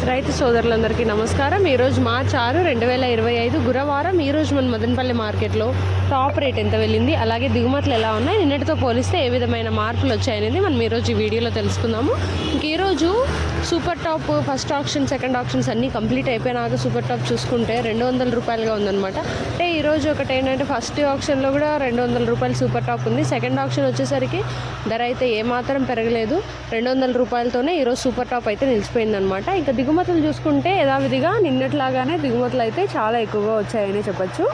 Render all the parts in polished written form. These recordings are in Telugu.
రైతు సోదరులందరికీ నమస్కారం. ఈరోజు మార్చి 6, 2025 గురువారం. ఈరోజు మన మదనపల్లి మార్కెట్లో టాప్ రేట్ ఎంత వెళ్ళింది, అలాగే దిగుమతులు ఎలా ఉన్నాయి, నిన్నటితో పోలిస్తే ఏ విధమైన మార్పులు వచ్చాయనేది మనం ఈరోజు ఈ వీడియోలో తెలుసుకుందాము. ఇంక ఈరోజు super top first option, second options అన్నీ కంప్లీట్ అయిపోయినాక సూపర్ టాప్ చూసుకుంటే 200 రూపాయలుగా ఉందన్నమాట. అంటే ఈరోజు ఒకటి ఏంటంటే ఫస్ట్ ఆప్షన్లో కూడా 200 రూపాయలు సూపర్ టాప్ ఉంది. సెకండ్ ఆప్షన్ వచ్చేసరికి ధర అయితే ఏమాత్రం పెరగలేదు, 200 రూపాయలతోనే ఈరోజు సూపర్ టాప్ అయితే నిలిచిపోయిందనమాట. ఇంకా దిగుమతులు చూసుకుంటే యథావిధిగా నిన్నట్లాగానే దిగుమతులు అయితే చాలా ఎక్కువగా వచ్చాయని చెప్పచ్చు.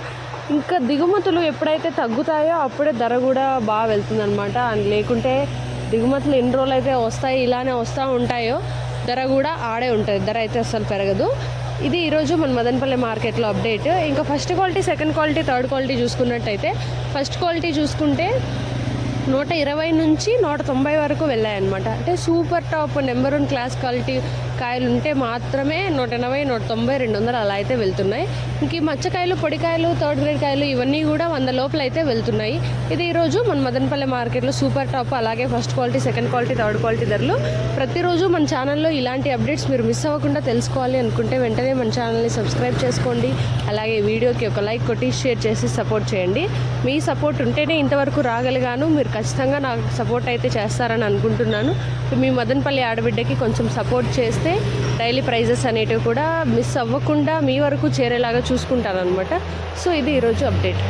ఇంకా దిగుమతులు ఎప్పుడైతే తగ్గుతాయో అప్పుడే ధర కూడా బాగా వెళ్తుందనమాట. లేకుంటే దిగుమతులు ఎన్ని రోజులు అయితే వస్తాయి, ఇలానే వస్తూ ఉంటాయో ధర కూడా ఆడే ఉంటుంది, ధర అయితే అస్సలు పెరగదు. ఇది ఈరోజు మన మదనపల్లి మార్కెట్లో అప్డేట్. ఇంకా first quality, second quality, third quality చూసుకున్నట్టయితే ఫస్ట్ క్వాలిటీ చూసుకుంటే 120 నుంచి 190 వరకు వెళ్ళాయన్నమాట. అంటే super top number 1 class quality కాయలు ఉంటే మాత్రమే 180, 190, 200 అలా అయితే వెళ్తున్నాయి. ఇంక ఈ మచ్చకాయలు, పొడికాయలు, థర్డ్ గ్రేడ్ కాయలు ఇవన్నీ కూడా 100 లోపల అయితే వెళ్తున్నాయి. ఇది ఈరోజు మన మదనపల్లి మార్కెట్లో సూపర్ టాప్, అలాగే first quality, second quality, third quality ధరలు. ప్రతిరోజు మన ఛానల్లో ఇలాంటి అప్డేట్స్ మీరు మిస్ అవ్వకుండా తెలుసుకోవాలి అనుకుంటే వెంటనే మన ఛానల్ని సబ్స్క్రైబ్ చేసుకోండి. అలాగే వీడియోకి ఒక లైక్ కొట్టి షేర్ చేసి సపోర్ట్ చేయండి. మీ సపోర్ట్ ఉంటేనే ఇంతవరకు రాగలిగాను. మీరు ఖచ్చితంగా నాకు సపోర్ట్ అయితే చేస్తారని అనుకుంటున్నాను. మీ మదనపల్లి ఆడబిడ్డకి కొంచెం సపోర్ట్ చేస్తే డైలీ ప్రైజెస్ అనేటివి కూడా మిస్ అవ్వకుండా మీ వరకు చేరేలాగా చూసుకుంటాను అనమాట. సో ఇది ఈరోజు అప్డేట్.